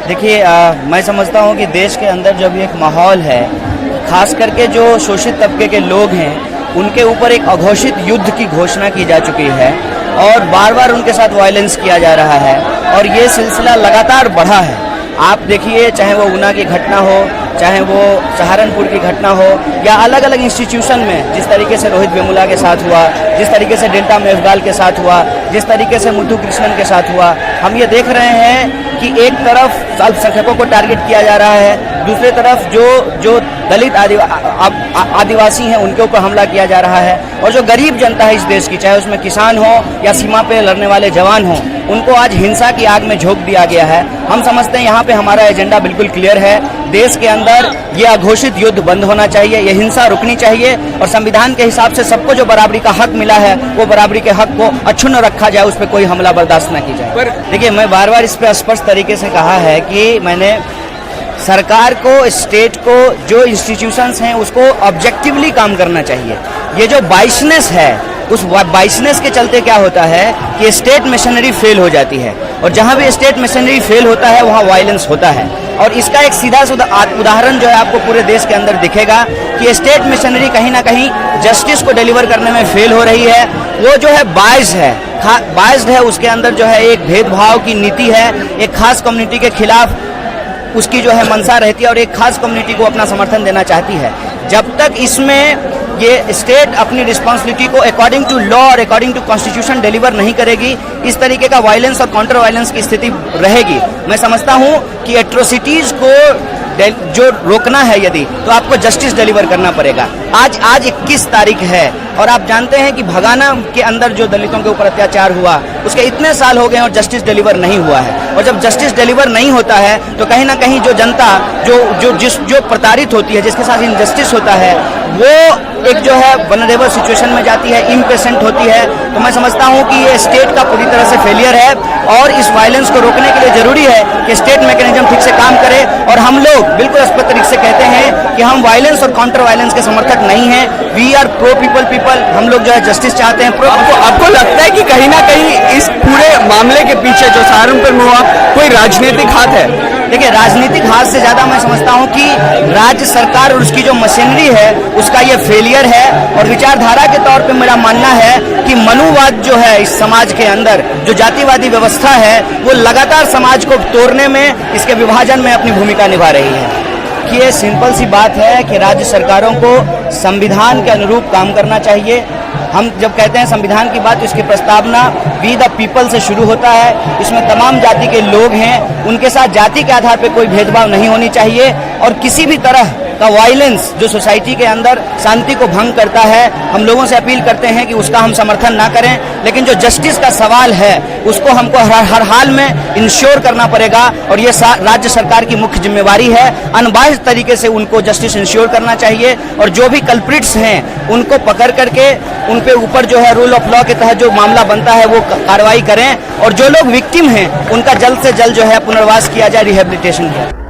देखिए, मैं समझता हूँ कि देश के अंदर जो भी एक माहौल है, खास करके जो शोषित तबके के लोग हैं, उनके ऊपर एक अघोषित युद्ध की घोषणा की जा चुकी है और बार बार उनके साथ वायलेंस किया जा रहा है और ये सिलसिला लगातार बढ़ा है। आप देखिए, चाहे वो ऊना की घटना हो, चाहे वो सहारनपुर की घटना हो, या अलग अलग इंस्टीट्यूशन में जिस तरीके से रोहित वेमुला के साथ हुआ, जिस तरीके से डेल्टा मेघवाल के साथ हुआ, जिस तरीके से मुथु कृष्णन के साथ हुआ, हम ये देख रहे हैं कि एक तरफ अल्पसंख्यकों को टारगेट किया जा रहा है, दूसरी तरफ जो दलित आदिवासी हैं उनके ऊपर हमला किया जा रहा है, और जो गरीब जनता है इस देश की, चाहे उसमें किसान हो या सीमा पे लड़ने वाले जवान हो, उनको आज हिंसा की आग में झोंक दिया गया है। हम समझते हैं यहाँ पे हमारा एजेंडा बिल्कुल क्लियर है। देश के अंदर ये अघोषित युद्ध बंद होना चाहिए, ये हिंसा रुकनी चाहिए और संविधान के हिसाब से सबको जो बराबरी का हक मिला है वो बराबरी के हक को अक्षुण्ण रखा जाए, उस पर कोई हमला बर्दाश्त न की जाए। पर देखिए, मैं बार बार इस पर स्पष्ट तरीके से कहा है कि मैंने सरकार को, स्टेट को, जो इंस्टीट्यूशंस हैं उसको ऑब्जेक्टिवली काम करना चाहिए। ये जो बाइसनेस है, उस बाइसनेस के चलते क्या होता है कि स्टेट मशीनरी फेल हो जाती है और जहां भी स्टेट मशीनरी फेल होता है वहां वायलेंस होता है। और इसका एक सीधा उदाहरण जो है आपको पूरे देश के अंदर दिखेगा कि स्टेट मशीनरी कहीं ना कहीं जस्टिस को डिलीवर करने में फेल हो रही है। वो जो है बाइस्ड है, उसके अंदर जो है एक भेदभाव की नीति है, एक खास कम्युनिटी के खिलाफ उसकी जो है मंशा रहती है और एक खास कम्युनिटी को अपना समर्थन देना चाहती है। जब तक इसमें ये स्टेट अपनी रिस्पॉन्सिबिलिटी को अकॉर्डिंग टू लॉ और अकॉर्डिंग टू कॉन्स्टिट्यूशन डिलीवर नहीं करेगी, इस तरीके का वायलेंस और काउंटर वायलेंस की स्थिति रहेगी। मैं समझता हूं कि एट्रोसिटीज को जो रोकना है यदि, तो आपको जस्टिस डिलीवर करना पड़ेगा। आज 21 तारीख है और आप जानते हैं कि भगाना के अंदर जो दलितों के ऊपर अत्याचार हुआ उसके इतने साल हो गए और जस्टिस डिलीवर नहीं हुआ है। और जब जस्टिस डिलीवर नहीं होता है तो कहीं ना कहीं जो जनता जो प्रताड़ित होती है, जिसके साथ इनजस्टिस होता है, वो एक जो है वनरेबल सिचुएशन में जाती है, इम्पेशेंट होती है। तो मैं समझता हूं कि ये स्टेट का पूरी तरह से फेलियर है और इस वायलेंस को रोकने के लिए जरूरी है कि स्टेट मैकेनिज्म ठीक से काम करे। और हम लोग बिल्कुल स्पष्ट तरीके से कहते हैं कि हम वायलेंस और काउंटर वायलेंस के समर्थक नहीं हैं। We are pro people. हम लोग जो है जस्टिस चाहते हैं। आपको लगता है कि कहीं ना कहीं इस पूरे मामले के पीछे जो सहारनपुर में हुआ कोई राजनीतिक हाथ है? देखिए, राजनीतिक हाथ से ज्यादा मैं समझता हूं कि राज्य सरकार और उसकी जो मशीनरी है उसका ये फेलियर है। और विचारधारा के तौर पे मेरा मानना है कि मनुवाद जो है इस समाज के अंदर, जो जातिवादी व्यवस्था है, वो लगातार समाज को तोड़ने में, इसके विभाजन में अपनी भूमिका निभा रही है। कि ये सिंपल सी बात है कि राज्य सरकारों को संविधान के अनुरूप काम करना चाहिए। हम जब कहते हैं संविधान की बात, तो इसकी प्रस्तावना वी द पीपल से शुरू होता है। इसमें तमाम जाति के लोग हैं, उनके साथ जाति के आधार पर कोई भेदभाव नहीं होनी चाहिए और किसी भी तरह का वायलेंस जो सोसाइटी के अंदर शांति को भंग करता है, हम लोगों से अपील करते हैं कि उसका हम समर्थन ना करें। लेकिन जो जस्टिस का सवाल है उसको हमको हर हाल में इंश्योर करना पड़ेगा और ये राज्य सरकार की मुख्य जिम्मेवारी है। अनबाइज्ड तरीके से उनको जस्टिस इंश्योर करना चाहिए और जो भी कल्प्रिट्स हैं उनको पकड़ करके उन पे ऊपर जो है रूल ऑफ लॉ के तहत जो मामला बनता है वो कार्रवाई करें और जो लोग विक्टिम हैं उनका जल्द से जल्द जो है पुनर्वास किया जाए, रिहेबिलिटेशन किया।